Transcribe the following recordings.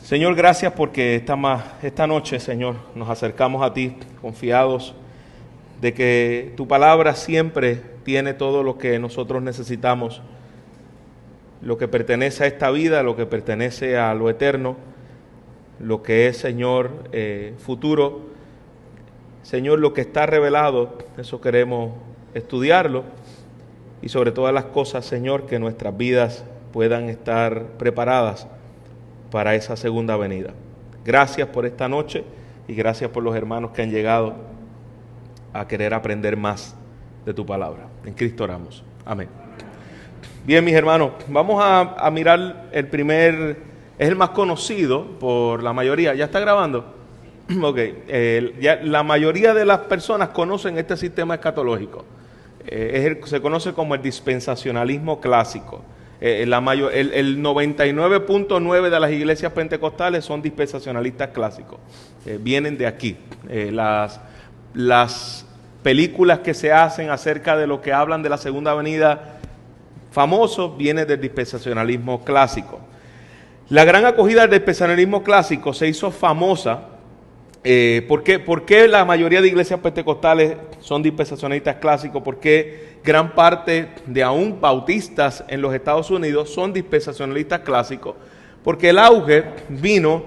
Señor, gracias porque esta noche, Señor, nos acercamos a ti confiados de que tu palabra siempre tiene todo lo que nosotros necesitamos, lo que pertenece a esta vida, lo que pertenece a lo eterno, lo que es, Señor, futuro. Señor, lo que está revelado, eso queremos estudiarlo y sobre todas las cosas, Señor, que nuestras vidas puedan estar preparadas para esa segunda venida. Gracias por esta noche y gracias por los hermanos que han llegado a querer aprender más de tu palabra. En Cristo oramos. Amén. Bien, mis hermanos, vamos a mirar es el más conocido por la mayoría. ¿Ya está grabando? Ok. Ya la mayoría de las personas conocen este sistema escatológico. Se conoce como el dispensacionalismo clásico. El 99.9 de las iglesias pentecostales son dispensacionalistas clásicos. Vienen de aquí. Las películas que se hacen acerca de lo que hablan de la segunda venida famosos vienen del dispensacionalismo clásico. La gran acogida del dispensacionalismo clásico se hizo famosa. ¿Por qué la mayoría de iglesias pentecostales son dispensacionalistas clásicos? Porque gran parte de aún bautistas en los Estados Unidos son dispensacionalistas clásicos, porque el auge vino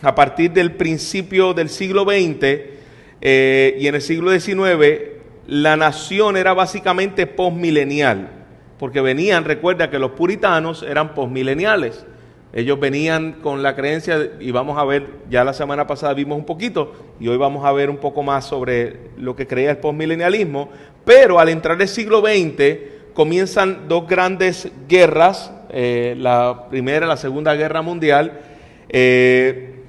a partir del principio del siglo XX y en el siglo XIX la nación era básicamente postmilenial, porque recuerda que los puritanos eran postmileniales. Ellos venían con la creencia, y vamos a ver, ya la semana pasada vimos un poquito, y hoy vamos a ver un poco más sobre lo que creía el postmilenialismo, pero al entrar el siglo XX comienzan dos grandes guerras, la Primera y la Segunda Guerra Mundial.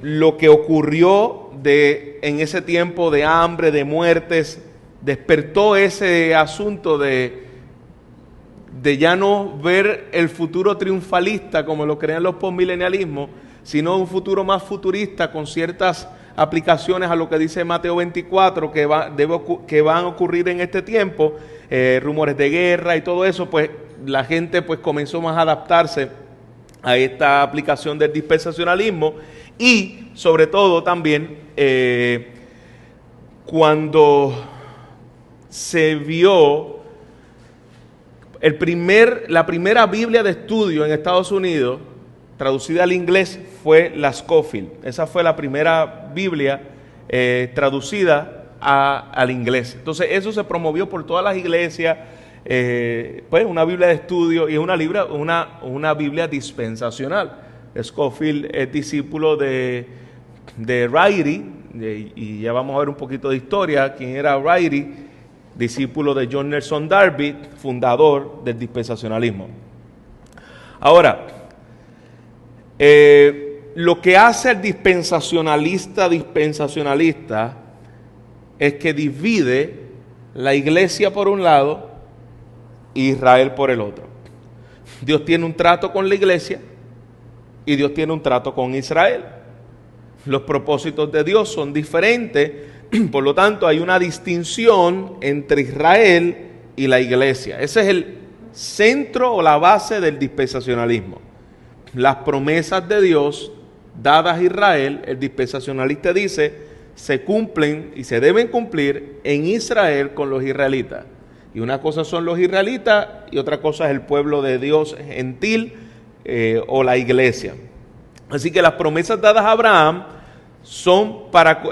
Lo que ocurrió en ese tiempo de hambre, de muertes, despertó ese asunto de ya no ver el futuro triunfalista como lo crean los postmilenialismos, sino un futuro más futurista con ciertas aplicaciones a lo que dice Mateo 24 que van a ocurrir en este tiempo, rumores de guerra y todo eso. Pues la gente pues comenzó más a adaptarse a esta aplicación del dispensacionalismo y sobre todo también cuando se vio la primera Biblia de estudio en Estados Unidos, traducida al inglés, fue la Scofield. Esa fue la primera Biblia traducida al inglés. Entonces eso se promovió por todas las iglesias, pues una Biblia de estudio y una Biblia dispensacional. Scofield es discípulo de Ryrie, y ya vamos a ver un poquito de historia, quién era Ryrie, discípulo de John Nelson Darby, fundador del dispensacionalismo. Ahora, lo que hace el dispensacionalista es que divide la iglesia por un lado e Israel por el otro. Dios tiene un trato con la iglesia y Dios tiene un trato con Israel. Los propósitos de Dios son diferentes. Por lo tanto, hay una distinción entre Israel y la iglesia. Ese es el centro o la base del dispensacionalismo. Las promesas de Dios dadas a Israel, el dispensacionalista dice, se cumplen y se deben cumplir en Israel con los israelitas. Y una cosa son los israelitas y otra cosa es el pueblo de Dios gentil o la iglesia. Así que las promesas dadas a Abraham son para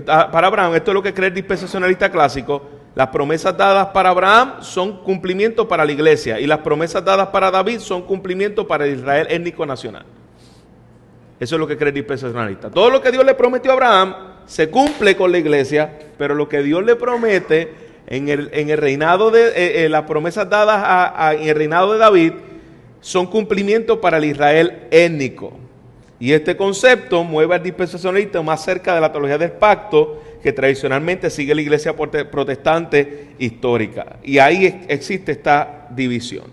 Abraham. Esto es lo que cree el dispensacionalista clásico. Las promesas dadas para Abraham son cumplimiento para la iglesia y las promesas dadas para David son cumplimiento para el Israel étnico nacional. Eso es lo que cree el dispensacionalista. Todo lo que Dios le prometió a Abraham se cumple con la iglesia, pero lo que Dios le promete en el reinado de las promesas dadas en el reinado de David son cumplimiento para el Israel étnico. Y este concepto mueve al dispensacionalista más cerca de la teología del pacto que tradicionalmente sigue la iglesia protestante histórica. Y ahí existe esta división.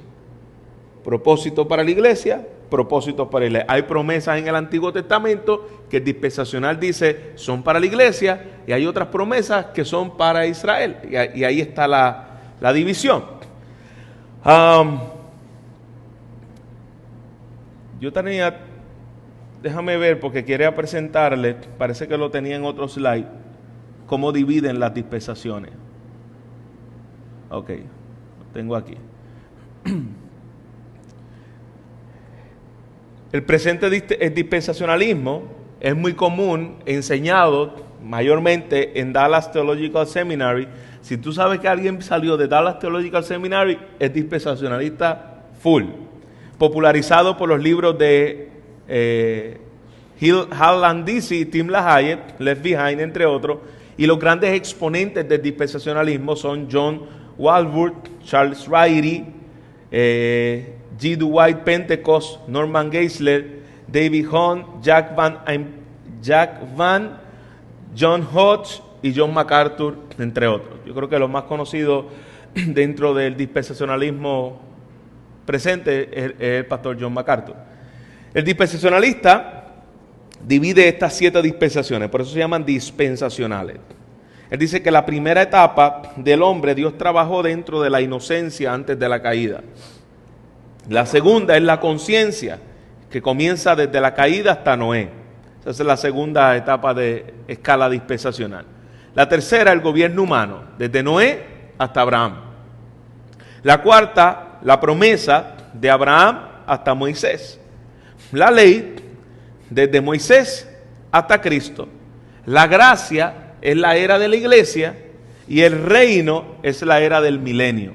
Propósito para la iglesia, propósito para la iglesia. Hay promesas en el Antiguo Testamento que el dispensacional dice son para la iglesia y hay otras promesas que son para Israel. Y ahí está la división. Yo tenía déjame ver porque quería presentarle, parece que lo tenía en otro slide, cómo dividen las dispensaciones. Ok, lo tengo aquí. El presente dispensacionalismo es muy común, enseñado mayormente en Dallas Theological Seminary. Si tú sabes que alguien salió de Dallas Theological Seminary, es dispensacionalista full. Popularizado por los libros de Hal Landisi, Tim LaHaye, Left Behind, entre otros. Y los grandes exponentes del dispensacionalismo son John Walworth, Charles Ryrie, G. Dwight Pentecost, Norman Geisler, David Hunt, Jack Vann, John Hodge y John MacArthur, entre otros. Yo creo que los más conocidos dentro del dispensacionalismo presente es el pastor John MacArthur. El dispensacionalista divide estas 7 dispensaciones, por eso se llaman dispensacionales. Él dice que la primera etapa del hombre, Dios trabajó dentro de la inocencia antes de la caída. La segunda es la conciencia, que comienza desde la caída hasta Noé. Esa es la segunda etapa de escala dispensacional. La tercera, el gobierno humano, desde Noé hasta Abraham. La cuarta, la promesa de Abraham hasta Moisés. La ley, desde Moisés hasta Cristo. La gracia es la era de la iglesia y el reino es la era del milenio.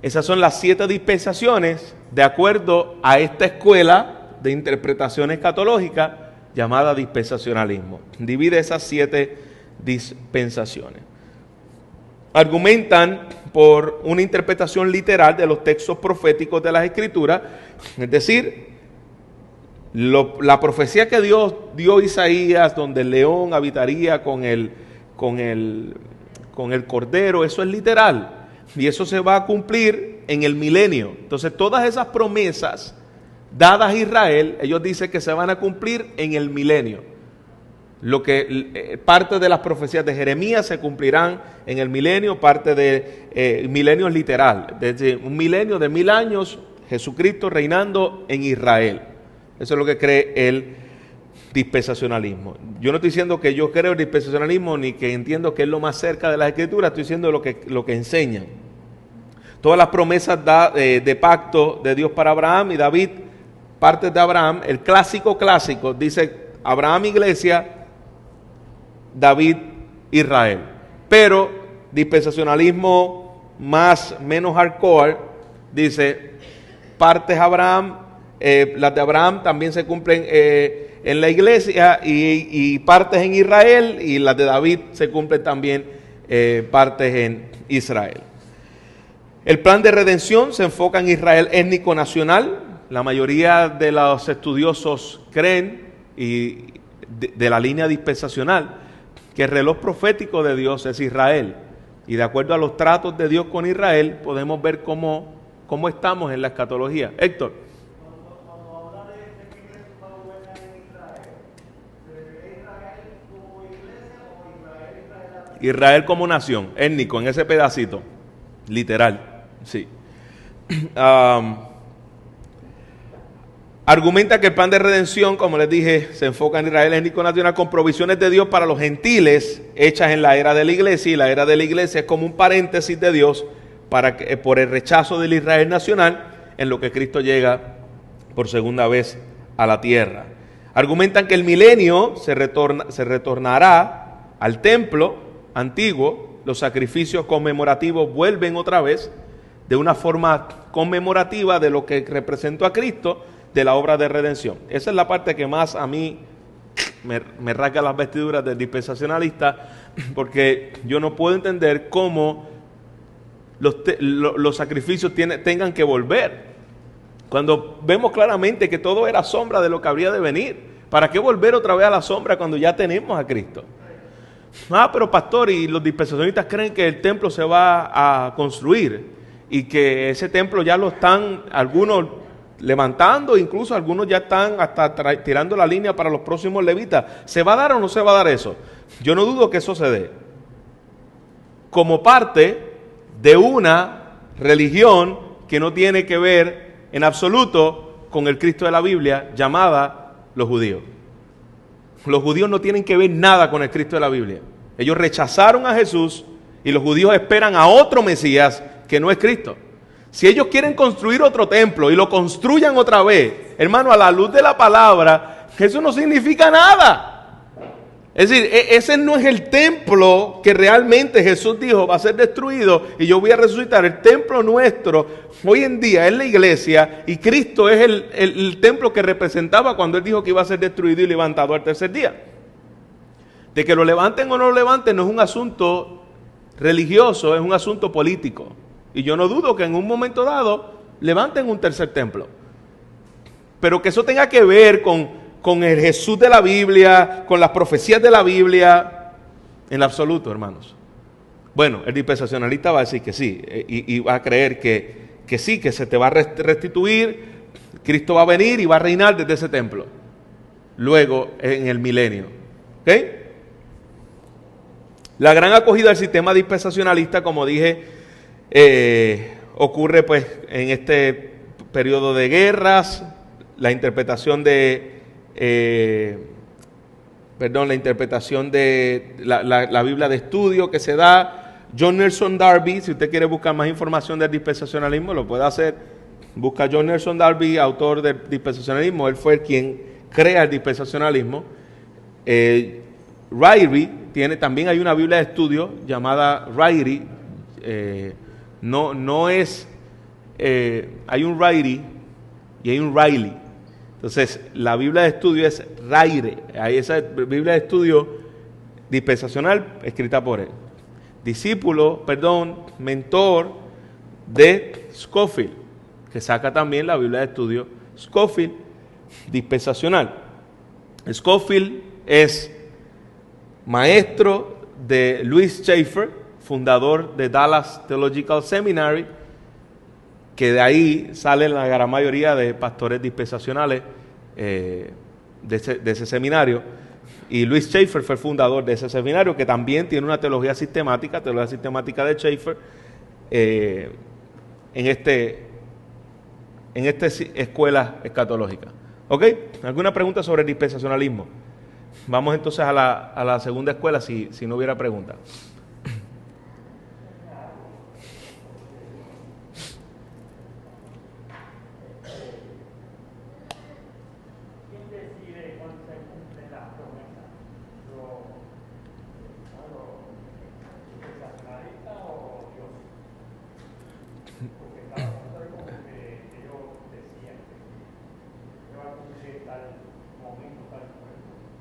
Esas son las 7 dispensaciones de acuerdo a esta escuela de interpretación escatológica llamada dispensacionalismo. Divide esas 7 dispensaciones. Argumentan por una interpretación literal de los textos proféticos de las Escrituras, es decir, la profecía que Dios dio a Isaías, donde el león habitaría con el cordero, eso es literal. Y eso se va a cumplir en el milenio. Entonces todas esas promesas dadas a Israel, ellos dicen que se van a cumplir en el milenio. Lo que parte de las profecías de Jeremías se cumplirán en el milenio, parte de milenio es literal. Desde un milenio de 1000 años, Jesucristo reinando en Israel. Eso es lo que cree el dispensacionalismo. Yo no estoy diciendo que yo creo el dispensacionalismo ni que entiendo que es lo más cerca de las Escrituras, estoy diciendo lo que enseñan. Todas las promesas de pacto de Dios para Abraham y David, partes de Abraham, el clásico dice Abraham iglesia, David Israel. Pero dispensacionalismo menos hardcore dice partes Abraham, las de Abraham también se cumplen en la iglesia y partes en Israel, y las de David se cumplen también partes en Israel. El plan de redención se enfoca en Israel étnico nacional. La mayoría de los estudiosos creen, y de la línea dispensacional, que el reloj profético de Dios es Israel. Y de acuerdo a los tratos de Dios con Israel, podemos ver cómo estamos en la escatología. Héctor. Israel como nación, étnico, en ese pedacito, literal, sí. Argumenta que el plan de redención, como les dije, se enfoca en Israel étnico nacional con provisiones de Dios para los gentiles hechas en la era de la iglesia, y la era de la iglesia es como un paréntesis de Dios por el rechazo del Israel nacional en lo que Cristo llega por segunda vez a la tierra. Argumentan que el milenio se retornará al templo antiguo, los sacrificios conmemorativos vuelven otra vez de una forma conmemorativa de lo que representó a Cristo, de la obra de redención. Esa es la parte que más a mí me rasga las vestiduras del dispensacionalista, porque yo no puedo entender cómo los sacrificios tengan que volver, cuando vemos claramente que todo era sombra de lo que habría de venir. ¿Para qué volver otra vez a la sombra cuando ya tenemos a Cristo? Pero pastor, y los dispensacionistas creen que el templo se va a construir y que ese templo ya lo están algunos levantando, incluso algunos ya están hasta tirando la línea para los próximos levitas. ¿Se va a dar o no se va a dar eso? Yo no dudo que eso se dé, como parte de una religión que no tiene que ver en absoluto con el Cristo de la Biblia, llamada Los judíos. Los judíos no tienen que ver nada con el Cristo de la Biblia. Ellos rechazaron a Jesús y los judíos esperan a otro Mesías que no es Cristo. Si ellos quieren construir otro templo y lo construyan otra vez, hermano, a la luz de la palabra, eso no significa nada. Es decir, ese no es el templo que realmente Jesús dijo va a ser destruido y yo voy a resucitar. El templo nuestro hoy en día es la iglesia y Cristo es el templo que representaba cuando Él dijo que iba a ser destruido y levantado al tercer día. De que lo levanten o no lo levanten no es un asunto religioso, es un asunto político. Y yo no dudo que en un momento dado levanten un tercer templo. Pero que eso tenga que ver con el Jesús de la Biblia, con las profecías de la Biblia, en absoluto, hermanos. Bueno, el dispensacionalista va a decir que sí, y va a creer que sí, que se te va a restituir, Cristo va a venir y va a reinar desde ese templo, luego en el milenio. ¿Ok? La gran acogida del sistema dispensacionalista, como dije, ocurre pues en este periodo de guerras, la interpretación de la Biblia de estudio que se da. John Nelson Darby, si usted quiere buscar más información del dispensacionalismo, lo puede hacer. Busca John Nelson Darby, autor del dispensacionalismo. Él fue quien crea el dispensacionalismo. Ryrie también hay una Biblia de estudio llamada Ryrie. Hay un Ryrie y hay un Riley. Entonces, la Biblia de estudio es Ryrie. Hay esa Biblia de estudio dispensacional escrita por él. Mentor de Scofield, que saca también la Biblia de estudio Scofield dispensacional. Scofield es maestro de Louis Schaeffer, fundador de Dallas Theological Seminary, que de ahí salen la gran mayoría de pastores dispensacionales de ese seminario. Y Louis Schaeffer fue el fundador de ese seminario, que también tiene una teología sistemática de Schaeffer, en esta escuela escatológica. ¿Ok? ¿Alguna pregunta sobre el dispensacionalismo? Vamos entonces a la segunda escuela, si no hubiera pregunta.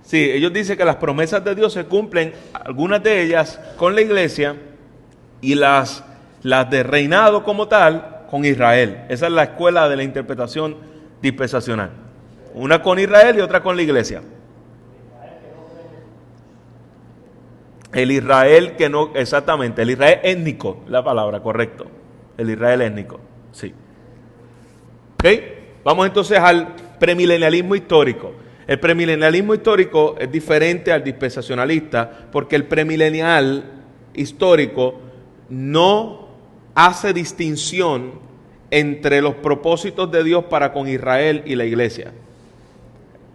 Sí, ellos dicen que las promesas de Dios se cumplen, algunas de ellas con la iglesia y las de reinado como tal con Israel. Esa es la escuela de la interpretación dispensacional. Una con Israel y otra con la iglesia. El Israel que no, exactamente, el Israel étnico, la palabra, correcto. El Israel étnico, sí. ¿Ok? Vamos entonces al premilenialismo histórico. El premilenialismo histórico es diferente al dispensacionalista porque el premilenial histórico no hace distinción entre los propósitos de Dios para con Israel y la iglesia.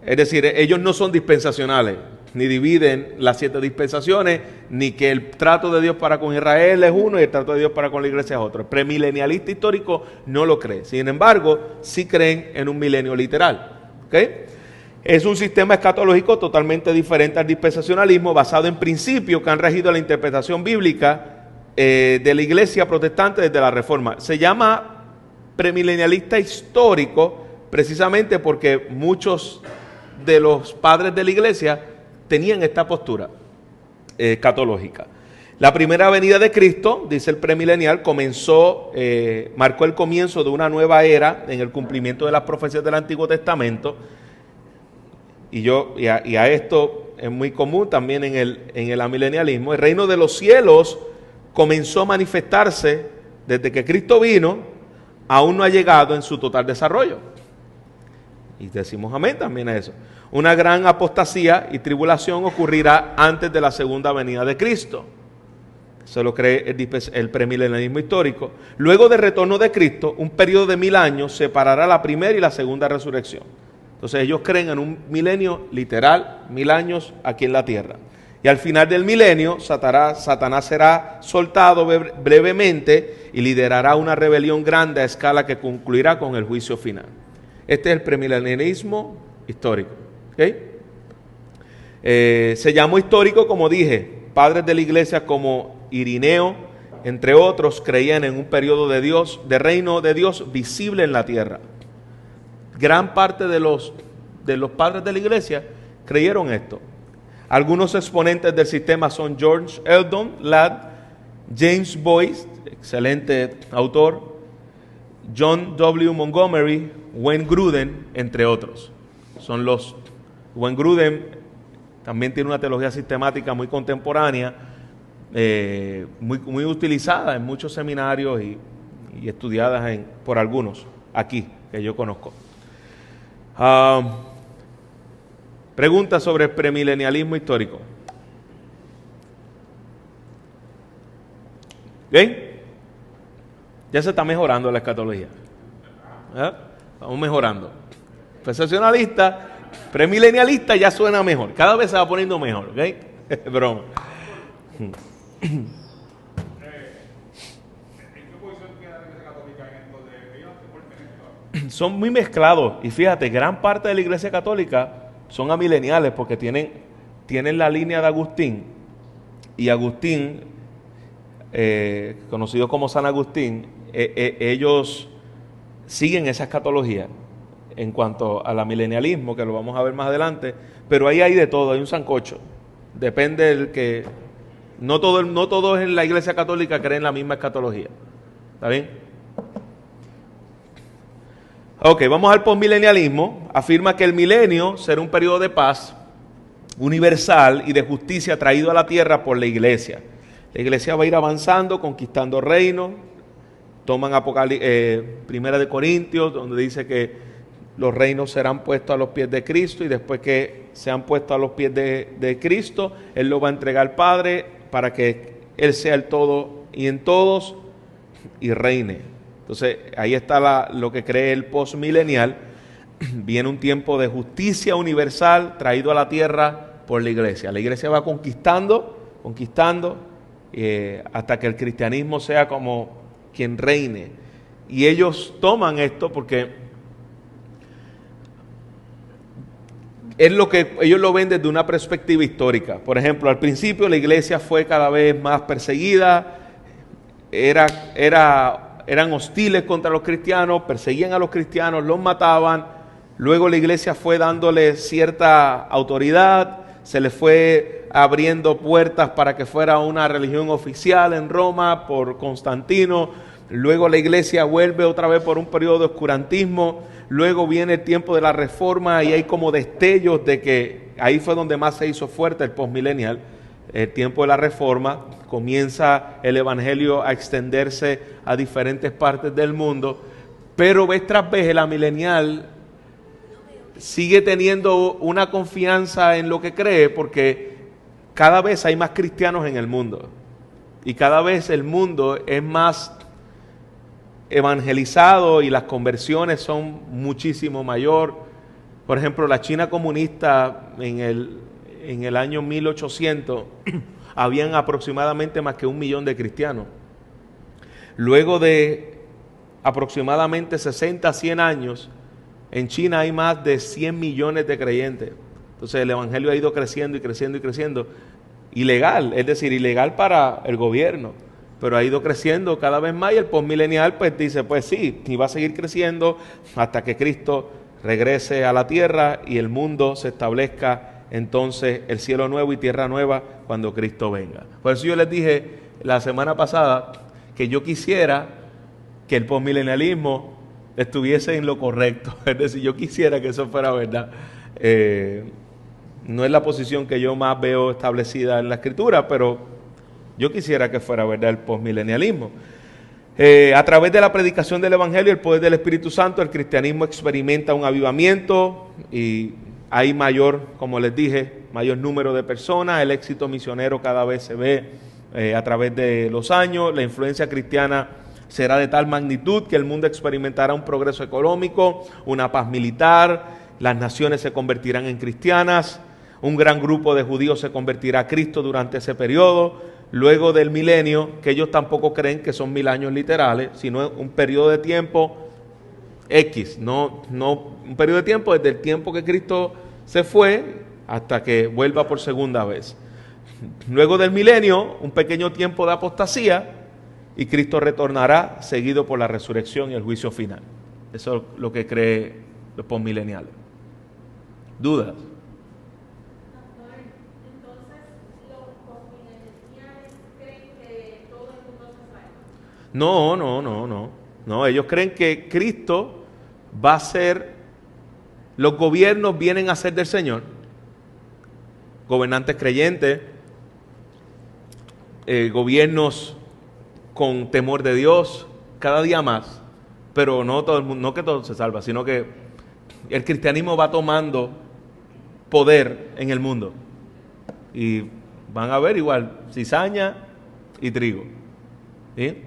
Es decir, ellos no son dispensacionales, ni dividen las 7 dispensaciones, ni que el trato de Dios para con Israel es uno y el trato de Dios para con la iglesia es otro. El premilenialista histórico no lo cree. Sin embargo, sí creen en un milenio literal. ¿Okay? Es un sistema escatológico totalmente diferente al dispensacionalismo, basado en principios que han regido la interpretación bíblica de la iglesia protestante desde la Reforma. Se llama premilenialista histórico precisamente porque muchos de los padres de la iglesia tenían esta postura escatológica. La primera venida de Cristo, dice el premilenial, marcó el comienzo de una nueva era en el cumplimiento de las profecías del Antiguo Testamento. Y a esto es muy común también en el amilenialismo. El reino de los cielos comenzó a manifestarse desde que Cristo vino, aún no ha llegado en su total desarrollo. Y decimos amén también a eso. Una gran apostasía y tribulación ocurrirá antes de la segunda venida de Cristo. Eso lo cree el premilenialismo histórico. Luego del retorno de Cristo, un periodo de 1000 años separará la primera y la segunda resurrección. Entonces ellos creen en un milenio literal, 1000 años aquí en la tierra. Y al final del milenio, Satanás será soltado brevemente y liderará una rebelión grande a escala que concluirá con el juicio final. Este es el premilenialismo histórico. ¿Okay? Se llamó histórico, como dije, padres de la iglesia como Irineo, entre otros, creían en un periodo de reino de Dios visible en la tierra. Gran parte de los padres de la iglesia creyeron esto. Algunos exponentes del sistema son George Eldon Ladd, James Boyce, excelente autor, John W. Montgomery, Wayne Grudem, entre otros. Wayne Grudem también tiene una teología sistemática muy contemporánea, muy utilizada en muchos seminarios y estudiadas por algunos aquí que yo conozco. Pregunta sobre el premilenialismo histórico. ¿Bien? Ya se está mejorando la escatología. Estamos mejorando. Sensacionalista, premilenialista ya suena mejor. Cada vez se va poniendo mejor. ¿Ok? Broma. ¿En qué posición queda la Iglesia Católica en esto de ellos pertenecen? Son muy mezclados. Y fíjate, gran parte de la Iglesia Católica son amileniales porque tienen la línea de Agustín. Y Agustín, conocido como San Agustín, ellos siguen esa escatología en cuanto al amilenialismo, que lo vamos a ver más adelante. Pero ahí hay de todo, hay un sancocho. Depende del que... No todos en la Iglesia Católica creen la misma escatología. ¿Está bien? Ok, vamos al postmilenialismo. Afirma que el milenio será un periodo de paz universal y de justicia traído a la tierra por la Iglesia. La Iglesia va a ir avanzando, conquistando reinos. Toman Primera de Corintios, donde dice que los reinos serán puestos a los pies de Cristo, y después que sean puestos a los pies de Cristo, Él lo va a entregar al Padre para que Él sea el todo y en todos y reine. Entonces ahí está lo que cree el postmilenial. Viene un tiempo de justicia universal traído a la tierra por la Iglesia. La Iglesia va conquistando hasta que el cristianismo sea como quien reine. Y ellos toman esto porque es lo que ellos lo ven desde una perspectiva histórica. Por ejemplo, al principio la iglesia fue cada vez más perseguida, eran hostiles contra los cristianos, perseguían a los cristianos, los mataban. Luego la iglesia fue dándole cierta autoridad, se les fue abriendo puertas para que fuera una religión oficial en Roma por Constantino. Luego la iglesia vuelve otra vez por un periodo de oscurantismo. Luego viene el tiempo de la reforma y hay como destellos de que ahí fue donde más se hizo fuerte el postmilenial. El tiempo de la reforma, comienza el evangelio a extenderse a diferentes partes del mundo, pero vez tras vez el amilenial sigue teniendo una confianza en lo que cree, porque cada vez hay más cristianos en el mundo y cada vez el mundo es más evangelizado y las conversiones son muchísimo mayor. Por ejemplo, la China comunista en el año 1800 habían aproximadamente más que 1 millón de cristianos. Luego de aproximadamente 60 a 100 años, en China hay más de 100 millones de creyentes. Entonces el evangelio ha ido creciendo y creciendo y creciendo. Ilegal, es decir, ilegal para el gobierno, pero ha ido creciendo cada vez más, y el postmilenial pues dice, pues sí, y va a seguir creciendo hasta que Cristo regrese a la tierra y el mundo se establezca entonces el cielo nuevo y tierra nueva cuando Cristo venga. Por eso yo les dije la semana pasada que yo quisiera que el postmilenialismo estuviese en lo correcto, es decir, yo quisiera que eso fuera verdad. No es la posición que yo más veo establecida en la Escritura, pero yo quisiera que fuera verdad el postmilenialismo. A través de la predicación del Evangelio y el poder del Espíritu Santo, el cristianismo experimenta un avivamiento y hay mayor, como les dije, mayor número de personas. El éxito misionero cada vez se ve a través de los años. La influencia cristiana será de tal magnitud que el mundo experimentará un progreso económico, una paz militar las naciones se convertirán en cristianas, un gran grupo de judíos se convertirá a Cristo durante ese periodo. Luego del milenio, que ellos tampoco creen que son 1000 años literales, sino un periodo de tiempo X, no un periodo de tiempo desde el tiempo que Cristo se fue hasta que vuelva por segunda vez. Luego del milenio, un pequeño tiempo de apostasía y Cristo retornará seguido por la resurrección y el juicio final. Eso es lo que cree los postmileniales. ¿Dudas? Entonces, los postmileniales creen que todo el mundo se salva. No, ellos creen que Cristo va a ser, los gobiernos vienen a ser del Señor, gobernantes creyentes, gobiernos con temor de Dios, cada día más, pero no todo el mundo, no que todo se salva, sino que el cristianismo va tomando poder en el mundo y van a ver igual cizaña y trigo, ¿sí?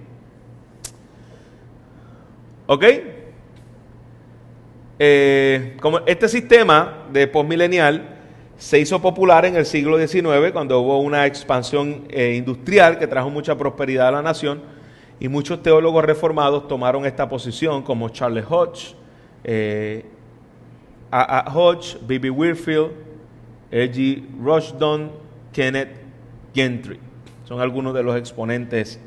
¿Ok? Como este sistema de postmilenial se hizo popular en el siglo XIX cuando hubo una expansión industrial que trajo mucha prosperidad a la nación y muchos teólogos reformados tomaron esta posición como Charles Hodge, A. Hodge, B.B. Whitfield, L.G. Rushdon, Kenneth Gentry. Son algunos de los exponentes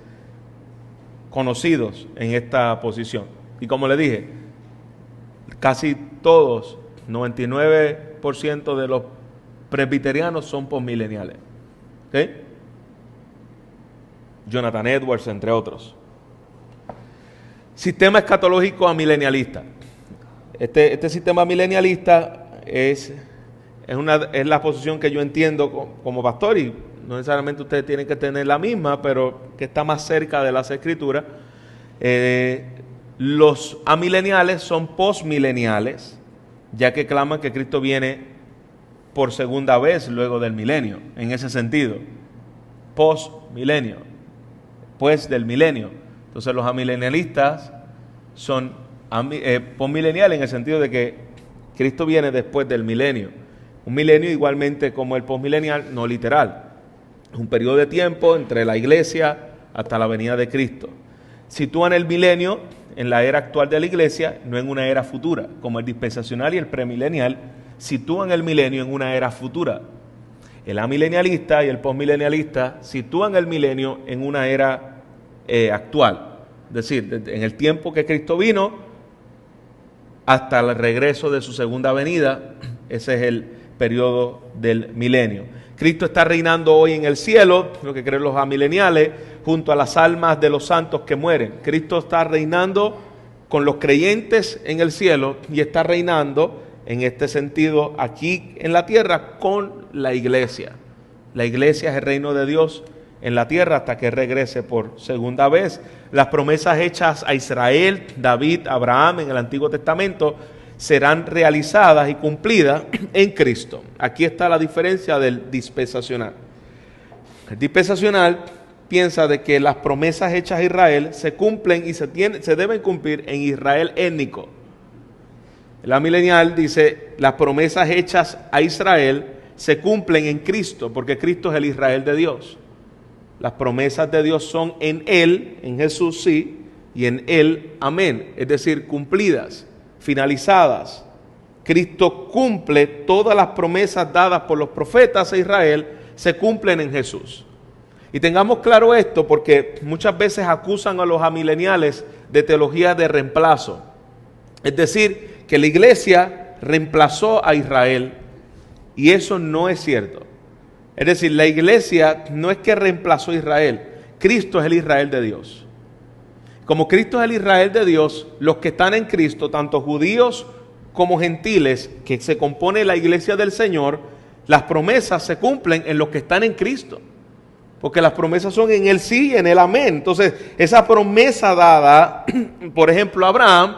conocidos en esta posición. Y como le dije, casi todos, 99% de los presbiterianos son postmileniales. ¿Ok? Jonathan Edwards, entre otros. Sistema escatológico amilenialista. Este sistema milenialista es la posición que yo entiendo como pastor, y no necesariamente ustedes tienen que tener la misma, pero que está más cerca de las Escrituras. Los amileniales son postmileniales, ya que claman que Cristo viene por segunda vez luego del milenio, en ese sentido, postmilenio, pues del milenio. Entonces los amilenialistas son postmileniales en el sentido de que Cristo viene después del milenio. Un milenio igualmente como el postmilenial, no literal. Es un periodo de tiempo entre la iglesia hasta la venida de Cristo. Sitúan el milenio en la era actual de la iglesia, no en una era futura, como el dispensacional y el premilenial sitúan el milenio en una era futura. El amilenialista y el postmilenialista sitúan el milenio en una era actual, es decir, en el tiempo que Cristo vino hasta el regreso de su segunda venida. Ese es el periodo del milenio. Cristo está reinando hoy en el cielo, lo que creen los amileniales, junto a las almas de los santos que mueren. Cristo está reinando con los creyentes en el cielo y está reinando en este sentido aquí en la tierra con la iglesia. La iglesia es el reino de Dios en la tierra hasta que regrese por segunda vez. Las promesas hechas a Israel, David, Abraham en el Antiguo Testamento serán realizadas y cumplidas en Cristo. Aquí está la diferencia del dispensacional. El dispensacional piensa de que las promesas hechas a Israel se cumplen y se deben cumplir en Israel étnico. La milenial dice, las promesas hechas a Israel se cumplen en Cristo, porque Cristo es el Israel de Dios. Las promesas de Dios son en Él, en Jesús sí, y en Él, amén. Es decir, cumplidas, finalizadas. Cristo cumple todas las promesas dadas por los profetas a Israel, se cumplen en Jesús. Y tengamos claro esto porque muchas veces acusan a los amileniales de teología de reemplazo. Es decir, que la iglesia reemplazó a Israel, y eso no es cierto. Es decir, la iglesia no es que reemplazó a Israel, Cristo es el Israel de Dios. Como Cristo es el Israel de Dios, los que están en Cristo, tanto judíos como gentiles, que se compone la iglesia del Señor, las promesas se cumplen en los que están en Cristo. Porque las promesas son en el sí y en el amén. Entonces, esa promesa dada, por ejemplo, a Abraham,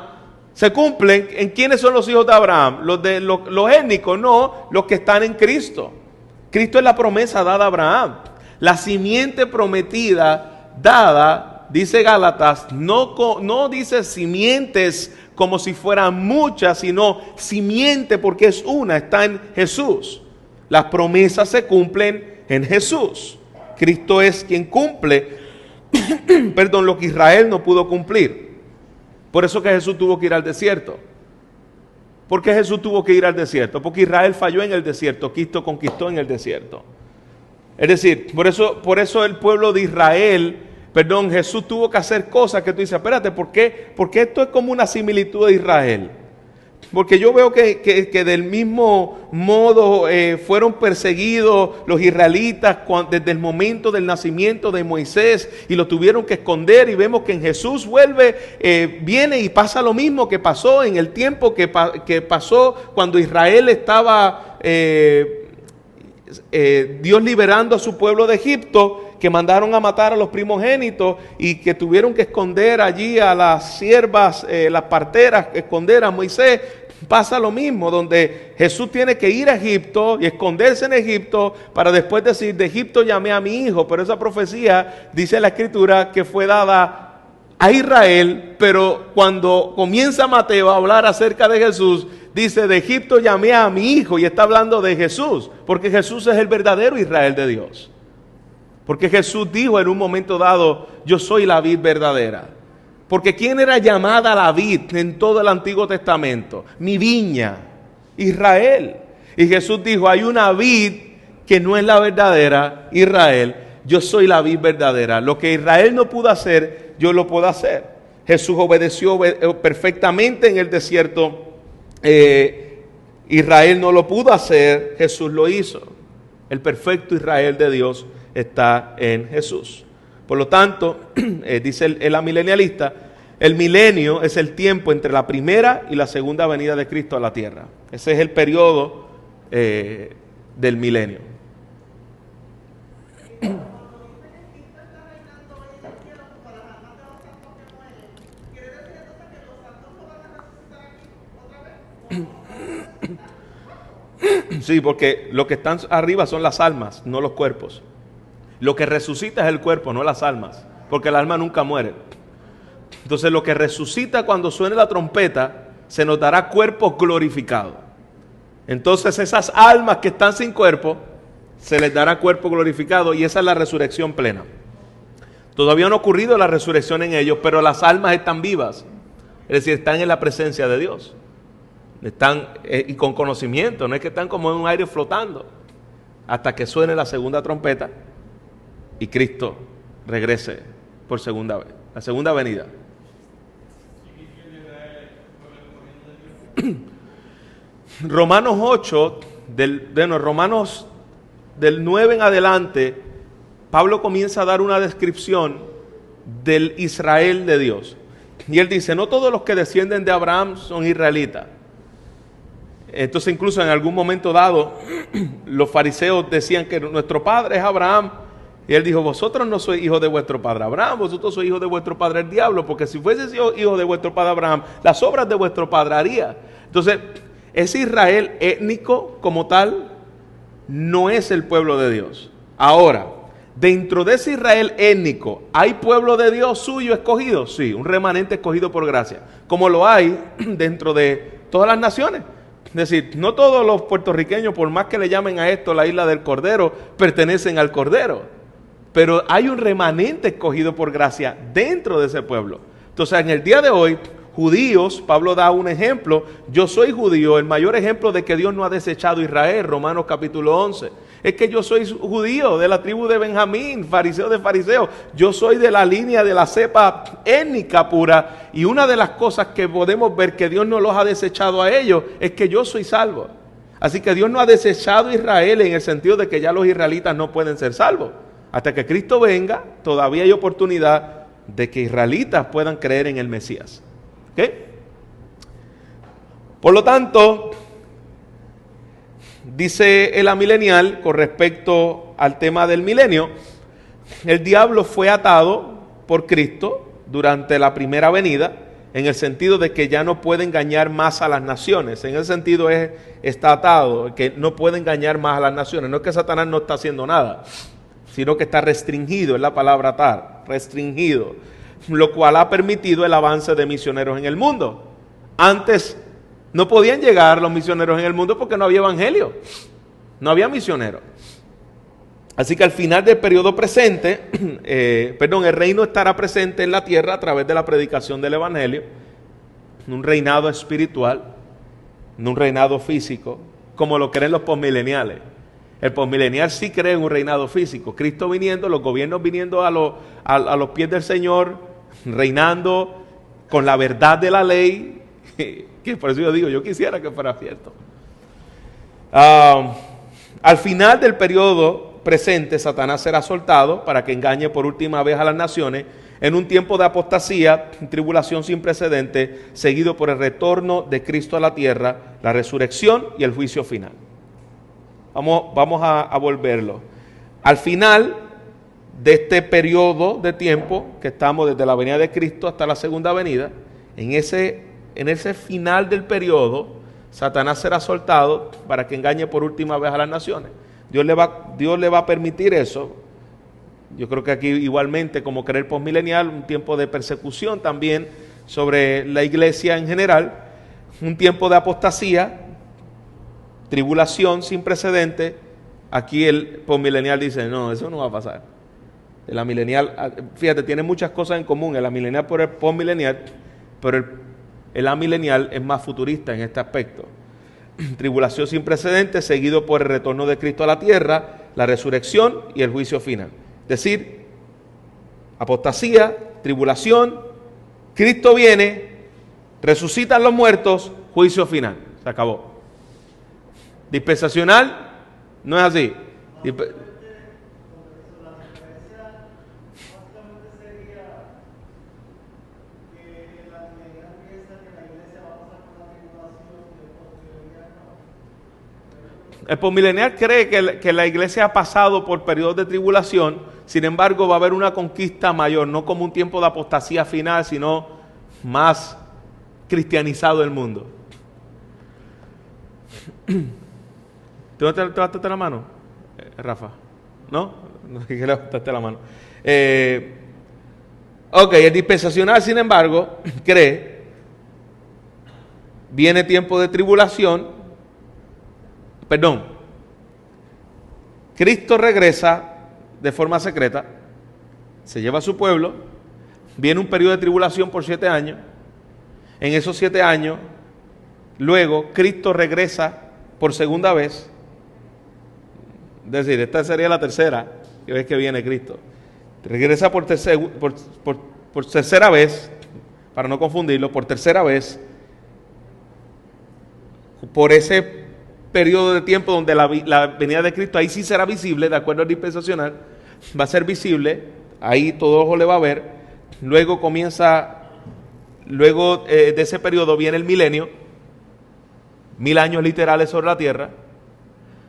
se cumplen en quiénes son los hijos de Abraham. Los étnicos, no, los que están en Cristo. Cristo es la promesa dada a Abraham. La simiente prometida dada, dice Gálatas, no dice simientes como si fueran muchas, sino simiente porque es una, está en Jesús. Las promesas se cumplen en Jesús. Cristo es quien cumple, lo que Israel no pudo cumplir. Por eso que Jesús tuvo que ir al desierto. ¿Por qué Jesús tuvo que ir al desierto? Porque Israel falló en el desierto, Cristo conquistó en el desierto. Es decir, por eso el pueblo de Israel, Jesús tuvo que hacer cosas que tú dices, espérate, ¿por qué? Porque esto es como una similitud de Israel. Porque yo veo que del mismo modo fueron perseguidos los israelitas desde el momento del nacimiento de Moisés y lo tuvieron que esconder, y vemos que en Jesús viene y pasa lo mismo que pasó en el tiempo que pasó cuando Israel estaba, Dios liberando a su pueblo de Egipto, que mandaron a matar a los primogénitos y que tuvieron que esconder allí a las siervas, las parteras, esconder a Moisés. Pasa lo mismo, donde Jesús tiene que ir a Egipto y esconderse en Egipto para después decir, de Egipto llamé a mi hijo. Pero esa profecía, dice la Escritura, que fue dada a Israel, pero cuando comienza Mateo a hablar acerca de Jesús, dice, de Egipto llamé a mi hijo, y está hablando de Jesús, porque Jesús es el verdadero Israel de Dios. Porque Jesús dijo en un momento dado, yo soy la vid verdadera. Porque ¿quién era llamada la vid en todo el Antiguo Testamento? Mi viña, Israel. Y Jesús dijo, hay una vid que no es la verdadera, Israel. Yo soy la vid verdadera. Lo que Israel no pudo hacer, yo lo puedo hacer. Jesús obedeció perfectamente en el desierto. Israel no lo pudo hacer, Jesús lo hizo. El perfecto Israel de Dios está en Jesús. Por lo tanto, dice el amilenialista, el milenio es el tiempo entre la primera y la segunda venida de Cristo a la tierra. Ese es el periodo del milenio. Sí, porque lo que están arriba son las almas, no los cuerpos. Lo que resucita es el cuerpo, no las almas, porque el alma nunca muere. Entonces lo que resucita cuando suene la trompeta, se nos dará cuerpo glorificado. Entonces esas almas que están sin cuerpo, se les dará cuerpo glorificado, y esa es la resurrección plena. Todavía no ha ocurrido la resurrección en ellos, pero las almas están vivas. Es decir, están en la presencia de Dios. Están y con conocimiento, no es que están como en un aire flotando, hasta que suene la segunda trompeta y Cristo regrese por segunda vez, la segunda venida. Romanos 8, Romanos del 9 en adelante, Pablo comienza a dar una descripción del Israel de Dios. Y él dice, no todos los que descienden de Abraham son israelitas. Entonces incluso en algún momento dado, los fariseos decían que nuestro padre es Abraham. Y él dijo, vosotros no sois hijos de vuestro padre Abraham, vosotros sois hijos de vuestro padre el diablo, porque si fueseis hijos de vuestro padre Abraham, las obras de vuestro padre haría. Entonces, ese Israel étnico como tal no es el pueblo de Dios. Ahora, dentro de ese Israel étnico, ¿hay pueblo de Dios suyo escogido? Sí, un remanente escogido por gracia, como lo hay dentro de todas las naciones. Es decir, no todos los puertorriqueños, por más que le llamen a esto la isla del Cordero, pertenecen al Cordero. Pero hay un remanente escogido por gracia dentro de ese pueblo. Entonces, en el día de hoy, judíos, Pablo da un ejemplo. Yo soy judío, el mayor ejemplo de que Dios no ha desechado a Israel, Romanos capítulo 11. Es que yo soy judío de la tribu de Benjamín, fariseo de fariseos. Yo soy de la línea de la cepa étnica pura. Y una de las cosas que podemos ver que Dios no los ha desechado a ellos es que yo soy salvo. Así que Dios no ha desechado a Israel en el sentido de que ya los israelitas no pueden ser salvos. Hasta que Cristo venga, todavía hay oportunidad de que israelitas puedan creer en el Mesías. ¿Ok? Por lo tanto, dice el amilenial con respecto al tema del milenio, el diablo fue atado por Cristo durante la primera venida, en el sentido de que ya no puede engañar más a las naciones. En ese sentido está atado, que no puede engañar más a las naciones. No es que Satanás no está haciendo nada, sino que está restringido, es la palabra atar, restringido, lo cual ha permitido el avance de misioneros en el mundo. Antes no podían llegar los misioneros en el mundo porque no había evangelio, no había misioneros. Así que al final del periodo presente, el reino estará presente en la tierra a través de la predicación del evangelio, un reinado espiritual, no un reinado físico, como lo creen los posmileniales. El posmilenial sí cree en un reinado físico, Cristo viniendo, los gobiernos viniendo a los pies del Señor, reinando con la verdad de la ley, que por eso yo digo, yo quisiera que fuera cierto. Al final del periodo presente, Satanás será soltado para que engañe por última vez a las naciones en un tiempo de apostasía, tribulación sin precedente, seguido por el retorno de Cristo a la tierra, la resurrección y el juicio final. Vamos a volverlo. Al final de este periodo de tiempo, que estamos desde la venida de Cristo hasta la segunda venida, en ese final del periodo, Satanás será soltado para que engañe por última vez a las naciones. Dios le va a permitir eso. Yo creo que aquí igualmente, como creer posmilenial, un tiempo de persecución también sobre la iglesia en general, un tiempo de apostasía, tribulación sin precedente. Aquí el posmilenial dice, no, eso no va a pasar. El amilenial, fíjate, tiene muchas cosas en común, el amilenial por el posmilenial, pero el amilenial es más futurista en este aspecto. Tribulación sin precedentes, seguido por el retorno de Cristo a la tierra, la resurrección y el juicio final. Es decir, apostasía, tribulación, Cristo viene, resucitan los muertos, juicio final. Se acabó. Dispensacional, no es así. El posmilenial cree que la iglesia ha pasado por periodos de tribulación, sin embargo va a haber una conquista mayor, no como un tiempo de apostasía final, sino más cristianizado el mundo. ¿Tú te levantaste la mano, Rafa? ¿No? No que levantaste la mano. El dispensacional, sin embargo, cree, viene tiempo de tribulación, Cristo regresa de forma secreta, se lleva a su pueblo, viene un periodo de tribulación por 7 años, en esos 7 años, luego Cristo regresa por segunda vez, es decir, esta sería la tercera vez que viene Cristo, regresa por tercera vez, para no confundirlo, por tercera vez, por ese periodo de tiempo donde la venida de Cristo ahí sí será visible, de acuerdo al dispensacional, va a ser visible, ahí todo ojo le va a ver. Luego de ese periodo viene el milenio, 1000 años literales sobre la tierra.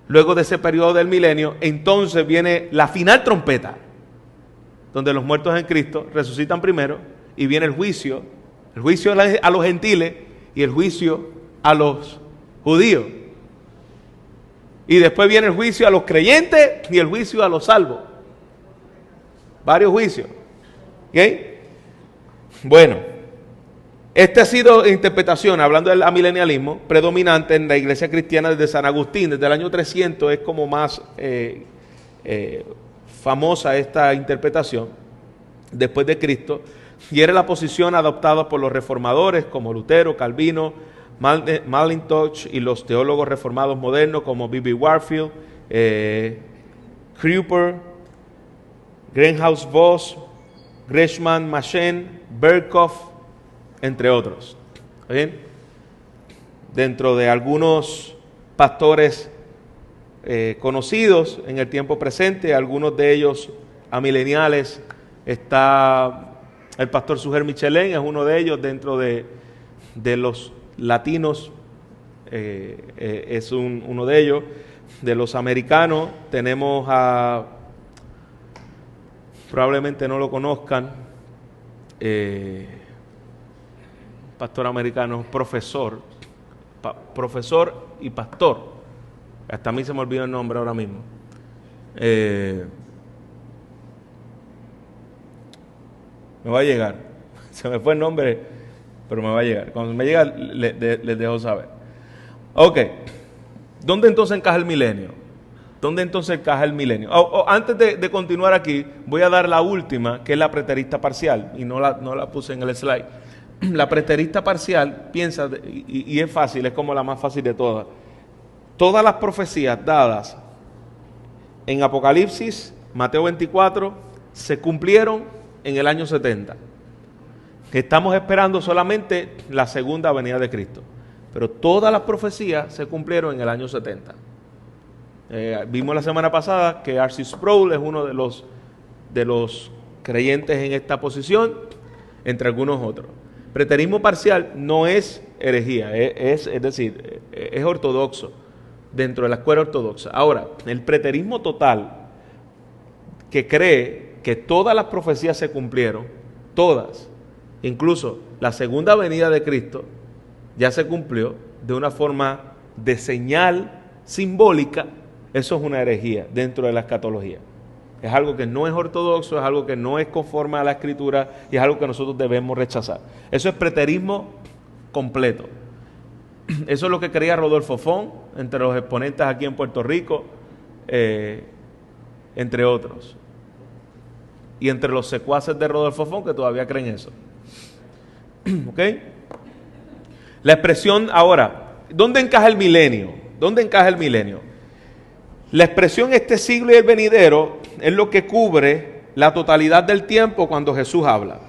Luego de ese periodo del milenio, entonces viene la final trompeta, donde los muertos en Cristo resucitan primero, y viene el juicio a los gentiles y el juicio a los judíos. Y después viene el juicio a los creyentes y el juicio a los salvos. Varios juicios. ¿Ok? Bueno, esta ha sido interpretación, hablando del amilenialismo, predominante en la iglesia cristiana desde San Agustín. Desde el año 300 es como más famosa esta interpretación, después de Cristo. Y era la posición adoptada por los reformadores como Lutero, Calvino, Malintosh y los teólogos reformados modernos como B.B. Warfield, Kruger, Greenhouse Voss, Gresham Machen, Berkhoff, entre otros. ¿Bien? Dentro de algunos pastores conocidos en el tiempo presente, algunos de ellos amileniales, está el pastor Suger Michelén, es uno de ellos. Dentro de los latinos es uno de ellos. De los americanos tenemos a, probablemente no lo conozcan, pastor americano, profesor y pastor, hasta a mí se me olvidó el nombre ahora mismo, me va a llegar, se me fue el nombre, pero me va a llegar. Cuando me llega, les dejo saber. Ok, ¿dónde entonces encaja el milenio? ¿Dónde entonces encaja el milenio? Antes de continuar aquí, voy a dar la última, que es la preterista parcial, y no la puse en el slide. La preterista parcial piensa, y es fácil, es como la más fácil de todas. Todas las profecías dadas en Apocalipsis, Mateo 24, se cumplieron en el año 70. Estamos esperando solamente la segunda venida de Cristo. Pero todas las profecías se cumplieron en el año 70. Vimos la semana pasada que R.C. Sproul es uno de los creyentes en esta posición, entre algunos otros. Preterismo parcial no es herejía, es decir, es ortodoxo, dentro de la escuela ortodoxa. Ahora, el preterismo total, que cree que todas las profecías se cumplieron, todas, incluso la segunda venida de Cristo, ya se cumplió de una forma de señal simbólica, eso es una herejía dentro de la escatología. Es algo que no es ortodoxo, es algo que no es conforme a la Escritura y es algo que nosotros debemos rechazar. Eso es preterismo completo. Eso es lo que creía Rodolfo Font, entre los exponentes aquí en Puerto Rico, entre otros. Y entre los secuaces de Rodolfo Font que todavía creen eso. ¿Ok? La expresión ahora, ¿dónde encaja el milenio? ¿Dónde encaja el milenio? La expresión este siglo y el venidero es lo que cubre la totalidad del tiempo cuando Jesús habla.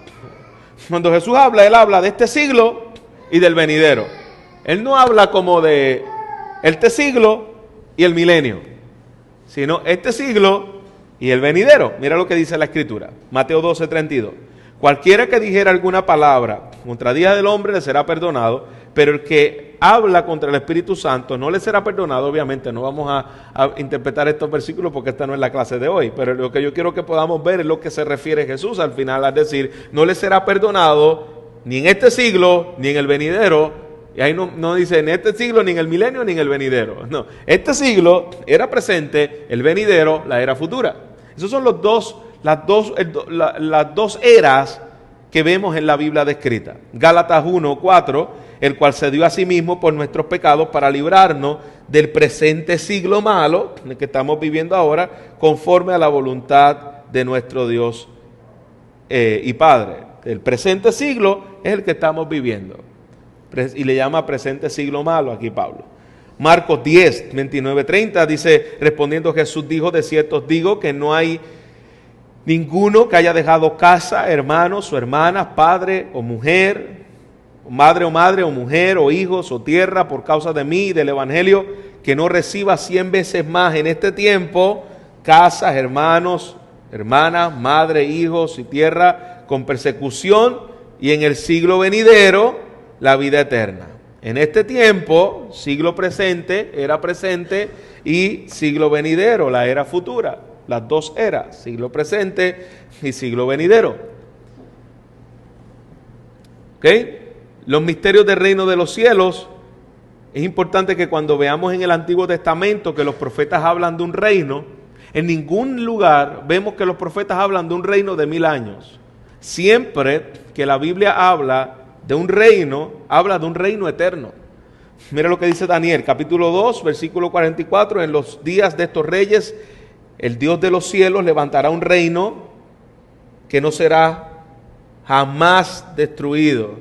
Cuando Jesús habla, Él habla de este siglo y del venidero. Él no habla como de este siglo y el milenio, sino este siglo y el venidero. Mira lo que dice la Escritura, Mateo 12:32. Cualquiera que dijera alguna palabra contra el Día del Hombre le será perdonado, pero el que habla contra el Espíritu Santo no le será perdonado. Obviamente no vamos a interpretar estos versículos porque esta no es la clase de hoy, pero lo que yo quiero que podamos ver es lo que se refiere Jesús al final, es decir, no le será perdonado ni en este siglo ni en el venidero. Y ahí no dice en este siglo, ni en el milenio, ni en el venidero. No, este siglo era presente, el venidero, la era futura. Esos son las dos eras que vemos en la Biblia descrita. Gálatas 1:4, el cual se dio a sí mismo por nuestros pecados para librarnos del presente siglo malo, en el que estamos viviendo ahora, conforme a la voluntad de nuestro Dios y Padre. El presente siglo es el que estamos viviendo. Y le llama presente siglo malo aquí Pablo. Marcos 10:29-30 dice, respondiendo Jesús dijo, de cierto os digo que no hay ninguno que haya dejado casa, hermanos o hermanas, padre o mujer, madre o mujer, o hijos o tierra, por causa de mí y del evangelio, que no reciba 100 veces más en este tiempo, casas, hermanos, hermanas, madre, hijos y tierra, con persecución, y en el siglo venidero, la vida eterna. En este tiempo, siglo presente, era presente, y siglo venidero, la era futura. Las dos eras, siglo presente y siglo venidero. ¿Ok? Los misterios del reino de los cielos. Es importante que cuando veamos en el Antiguo Testamento que los profetas hablan de un reino, en ningún lugar vemos que los profetas hablan de un reino de 1000 años. Siempre que la Biblia habla de un reino, habla de un reino eterno. Mira lo que dice Daniel, capítulo 2, versículo 44, en los días de estos reyes, el Dios de los cielos levantará un reino que no será jamás destruido,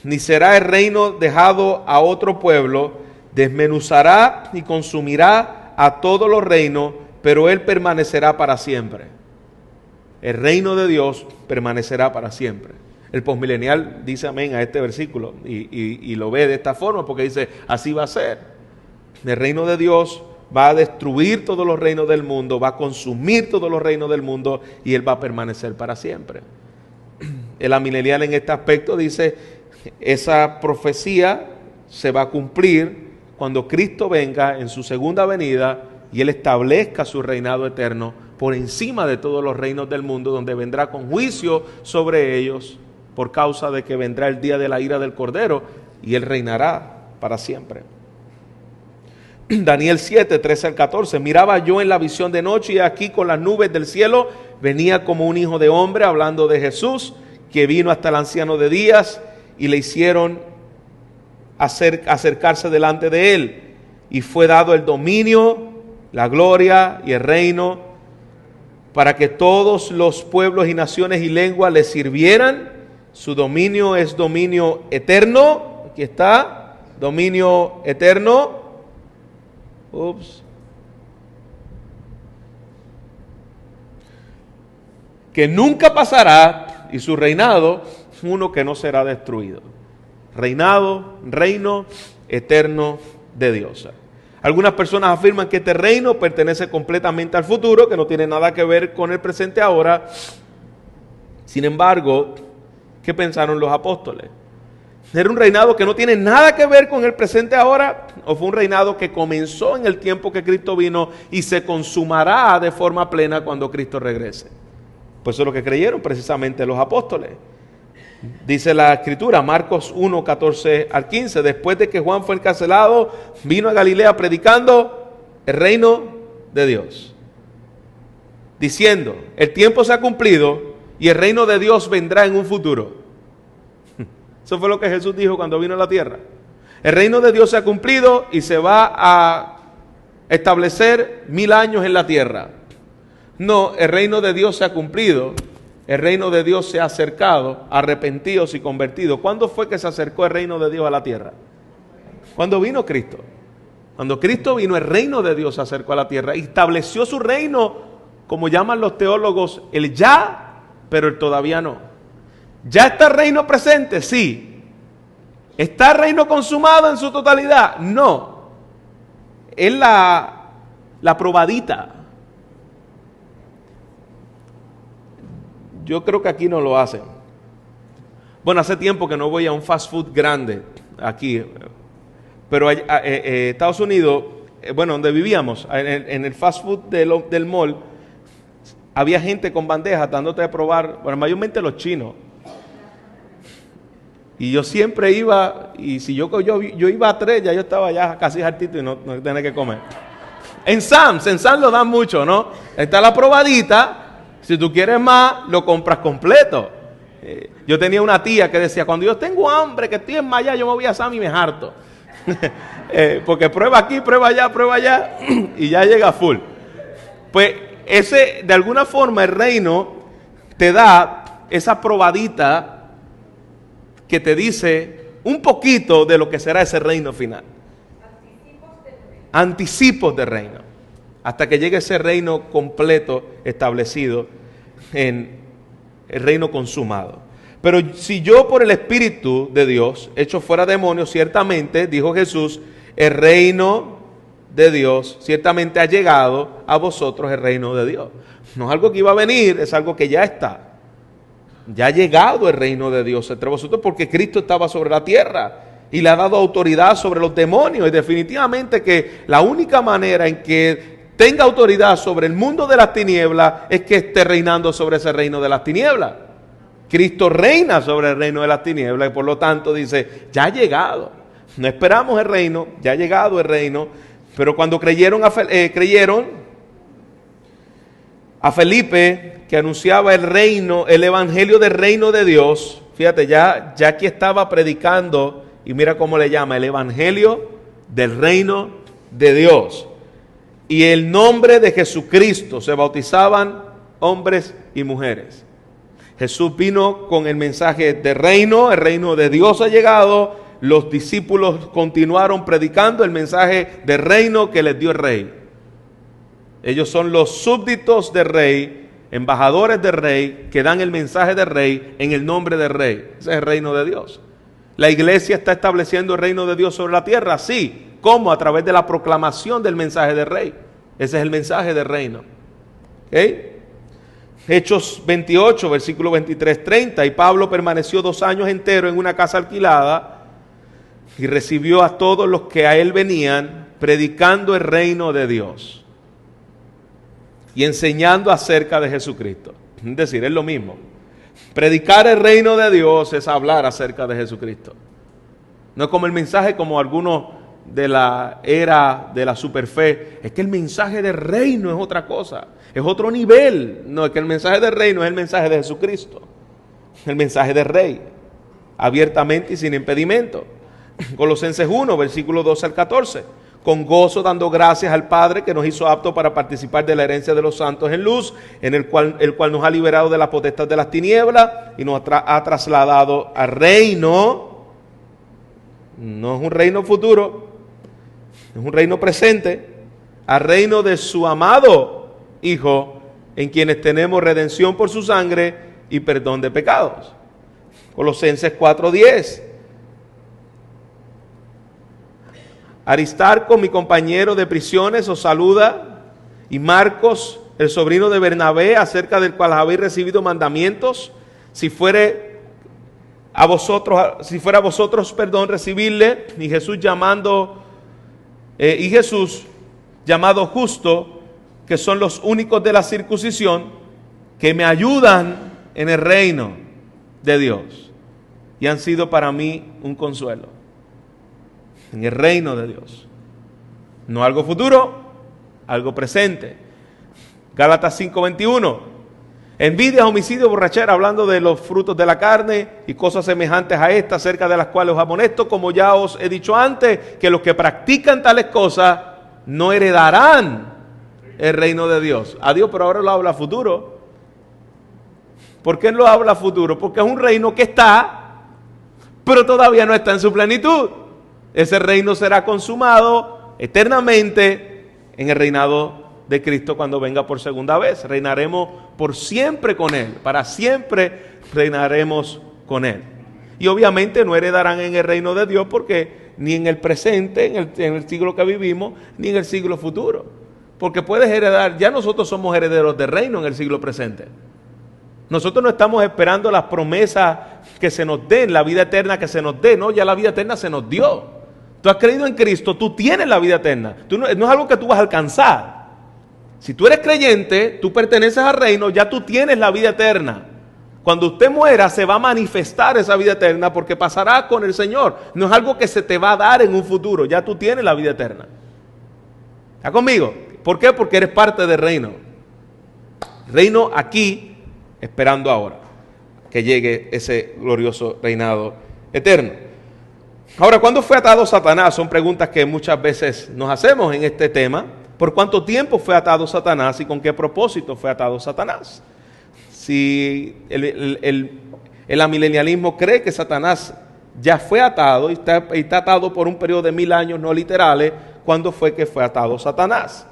ni será el reino dejado a otro pueblo, desmenuzará y consumirá a todos los reinos, pero él permanecerá para siempre. El reino de Dios permanecerá para siempre. El posmilenial dice amén a este versículo y lo ve de esta forma porque dice, así va a ser. El reino de Dios va a destruir todos los reinos del mundo, va a consumir todos los reinos del mundo y Él va a permanecer para siempre. El amilenial en este aspecto dice, esa profecía se va a cumplir cuando Cristo venga en su segunda venida y Él establezca su reinado eterno por encima de todos los reinos del mundo, donde vendrá con juicio sobre ellos por causa de que vendrá el día de la ira del Cordero y Él reinará para siempre. Daniel 7, 13 al 14. Miraba yo en la visión de noche y aquí con las nubes del cielo venía como un hijo de hombre, hablando de Jesús, que vino hasta el anciano de días y le hicieron acercarse delante de él. Y fue dado el dominio, la gloria y el reino para que todos los pueblos y naciones y lenguas le sirvieran. Su dominio es dominio eterno. Aquí está, dominio eterno. Que nunca pasará, y su reinado uno que no será destruido. Reino eterno de Dios. Algunas personas afirman que este reino pertenece completamente al futuro, que no tiene nada que ver con el presente ahora. Sin embargo, ¿qué pensaron los apóstoles? ¿Era un reinado que no tiene nada que ver con el presente ahora? ¿O fue un reinado que comenzó en el tiempo que Cristo vino y se consumará de forma plena cuando Cristo regrese? Pues eso es lo que creyeron precisamente los apóstoles. Dice la Escritura, Marcos 1, 14 al 15, después de que Juan fue encarcelado, vino a Galilea predicando el reino de Dios, diciendo, el tiempo se ha cumplido y el reino de Dios vendrá en un futuro. Eso fue lo que Jesús dijo cuando vino a la tierra. El reino de Dios se ha cumplido y se va a establecer 1000 años en la tierra. No, el reino de Dios se ha cumplido. El reino de Dios se ha acercado, arrepentidos y convertidos. ¿Cuándo fue que se acercó el reino de Dios a la tierra? Cuando vino Cristo. Cuando Cristo vino, el reino de Dios se acercó a la tierra y estableció su reino, como llaman los teólogos, el ya, pero el todavía no. ¿Ya está el reino presente? Sí. ¿Está el reino consumado en su totalidad? No. Es la probadita. Yo creo que aquí no lo hacen. Bueno, hace tiempo que no voy a un fast food grande aquí, pero Estados Unidos, bueno, donde vivíamos, en el fast food del mall, había gente con bandejas dándote a probar, bueno, mayormente los chinos. Y yo siempre iba, y si yo iba a 3, ya yo estaba ya casi hartito y no tenía que comer. En Sam's lo dan mucho, ¿no? Está la probadita. Si tú quieres más, lo compras completo. Yo tenía una tía que decía, cuando yo tengo hambre, que estoy en Maya, yo me voy a Sam y me harto. Porque prueba aquí, prueba allá, y ya llega full. Pues de alguna forma el reino te da esa probadita que te dice un poquito de lo que será ese reino final. Anticipos de reino. Hasta que llegue ese reino completo establecido en el reino consumado. Pero si yo por el Espíritu de Dios echo fuera demonios, ciertamente, dijo Jesús, el reino de Dios ciertamente ha llegado a vosotros el reino de Dios. No es algo que iba a venir, es algo que ya está. Ya ha llegado el reino de Dios entre vosotros porque Cristo estaba sobre la tierra y le ha dado autoridad sobre los demonios. Y definitivamente que la única manera en que tenga autoridad sobre el mundo de las tinieblas es que esté reinando sobre ese reino de las tinieblas. Cristo reina sobre el reino de las tinieblas y por lo tanto dice, ya ha llegado. No esperamos el reino, ya ha llegado el reino. Pero cuando creyeron a Felipe, que anunciaba el reino, el evangelio del reino de Dios, fíjate, ya aquí estaba predicando, y mira cómo le llama, el evangelio del reino de Dios. Y el nombre de Jesucristo se bautizaban hombres y mujeres. Jesús vino con el mensaje de reino, el reino de Dios ha llegado. Los discípulos continuaron predicando el mensaje de reino que les dio el rey. Ellos son los súbditos del rey, embajadores del rey, que dan el mensaje del rey en el nombre del rey. Ese es el reino de Dios. La iglesia está estableciendo el reino de Dios sobre la tierra, sí. ¿Cómo? A través de la proclamación del mensaje del rey. Ese es el mensaje del reino. ¿Okay? Hechos 28, versículo 23-30. Y Pablo permaneció 2 años enteros en una casa alquilada y recibió a todos los que a él venían, predicando el reino de Dios y enseñando acerca de Jesucristo. Es decir, es lo mismo. Predicar el reino de Dios es hablar acerca de Jesucristo. No es como el mensaje como algunos de la era de la superfe, es que el mensaje del reino es otra cosa, es otro nivel. No, es que el mensaje del reino es el mensaje de Jesucristo, el mensaje del rey. abiertamente y sin impedimento. Colosenses 1, versículos 12 al 14. Con gozo dando gracias al Padre que nos hizo aptos para participar de la herencia de los santos en luz, en el cual nos ha liberado de la potestad de las tinieblas y nos ha trasladado al reino. No es un reino futuro, es un reino presente, al reino de su amado Hijo, en quienes tenemos redención por su sangre y perdón de pecados. Colosenses 4:10. Aristarco, mi compañero de prisiones, os saluda, y Marcos, el sobrino de Bernabé, acerca del cual habéis recibido mandamientos, si fuera a vosotros, recibirle, y Jesús llamado justo, que son los únicos de la circuncisión, que me ayudan en el reino de Dios, y han sido para mí un consuelo. En el reino de Dios. No algo futuro, algo presente. Gálatas 5:21. Envidia, homicidio, borrachera, hablando de los frutos de la carne y cosas semejantes a estas, acerca de las cuales os amonesto, como ya os he dicho antes, que los que practican tales cosas no heredarán el reino de Dios. Adiós, pero ahora lo habla futuro. ¿Por qué lo habla futuro? Porque es un reino que está, pero todavía no está en su plenitud. Ese reino será consumado eternamente en el reinado de Cristo cuando venga por segunda vez. Reinaremos por siempre con Él. Para siempre reinaremos con Él. Y obviamente no heredarán en el reino de Dios porque ni en el presente, en el siglo que vivimos, ni en el siglo futuro. Porque puedes heredar, ya nosotros somos herederos del reino en el siglo presente. Nosotros no estamos esperando las promesas que se nos den, la vida eterna que se nos dé, no, ya la vida eterna se nos dio. Tú has creído en Cristo, tú tienes la vida eterna. No es algo que tú vas a alcanzar. Si tú eres creyente, tú perteneces al reino, ya tú tienes la vida eterna. Cuando usted muera, se va a manifestar esa vida eterna porque pasará con el Señor. No es algo que se te va a dar en un futuro, ya tú tienes la vida eterna. ¿Está conmigo? ¿Por qué? Porque eres parte del reino. Reino aquí, esperando ahora que llegue ese glorioso reinado eterno. Ahora, ¿cuándo fue atado Satanás? Son preguntas que muchas veces nos hacemos en este tema. ¿Por cuánto tiempo fue atado Satanás y con qué propósito fue atado Satanás? Si el amilenialismo cree que Satanás ya fue atado y está atado por un periodo de 1000 años no literales, ¿cuándo fue que fue atado Satanás?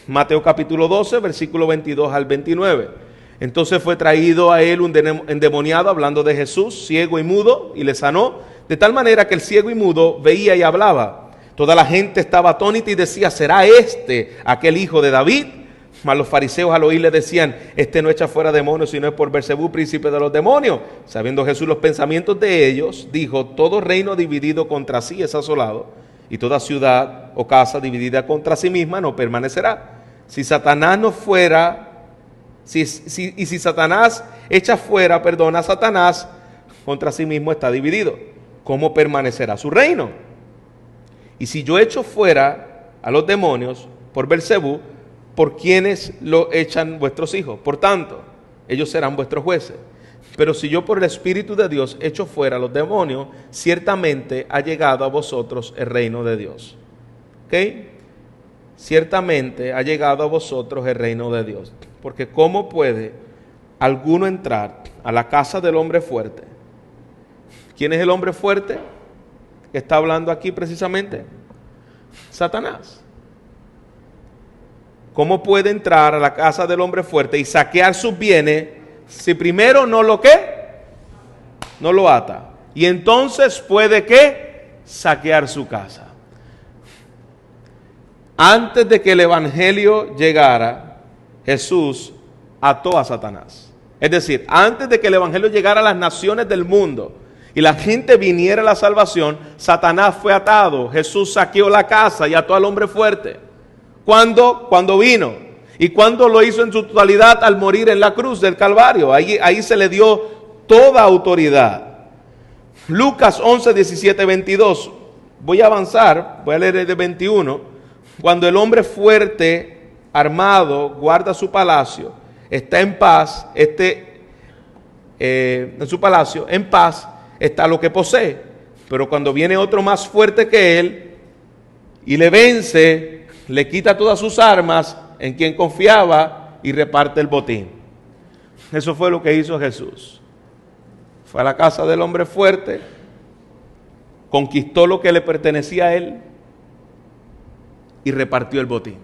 Mateo capítulo 12, versículo 22 al 29. Entonces fue traído a él un endemoniado, hablando de Jesús, ciego y mudo, y le sanó. De tal manera que el ciego y mudo veía y hablaba. Toda la gente estaba atónita y decía, ¿será este aquel hijo de David? Mas los fariseos al oírle decían, este no echa fuera demonios, sino es por Beelzebú, príncipe de los demonios. Sabiendo Jesús los pensamientos de ellos, dijo, todo reino dividido contra sí es asolado, y toda ciudad o casa dividida contra sí misma no permanecerá. Si Satanás echa fuera, a Satanás, contra sí mismo está dividido. ¿Cómo permanecerá su reino? Y si yo echo fuera a los demonios por Beelzebú, ¿por quiénes lo echan vuestros hijos? Por tanto, ellos serán vuestros jueces. Pero si yo por el Espíritu de Dios echo fuera a los demonios, ciertamente ha llegado a vosotros el reino de Dios. ¿Ok? Ciertamente ha llegado a vosotros el reino de Dios. Porque ¿cómo puede alguno entrar a la casa del hombre fuerte? ¿Quién es el hombre fuerte que está hablando aquí precisamente? Satanás. ¿Cómo puede entrar a la casa del hombre fuerte y saquear sus bienes si primero no lo no lo ata? Y entonces puede saquear su casa. Antes de que el evangelio llegara, Jesús ató a Satanás. Es decir, antes de que el evangelio llegara a las naciones del mundo y la gente viniera a la salvación, Satanás fue atado. Jesús saqueó la casa y ató al hombre fuerte. ¿Cuándo? Cuando vino. ¿Y cuándo lo hizo en su totalidad? Al morir en la cruz del Calvario. Ahí se le dio toda autoridad. Lucas 11, 17, 22. Voy a avanzar, voy a leer el de 21. Cuando el hombre fuerte, armado, guarda su palacio, está en paz, en su palacio, en paz, está lo que posee. Pero cuando viene otro más fuerte que él y le vence, le quita todas sus armas en quien confiaba y reparte el botín. Eso fue lo que hizo Jesús. Fue a la casa del hombre fuerte, conquistó lo que le pertenecía a él y repartió el botín.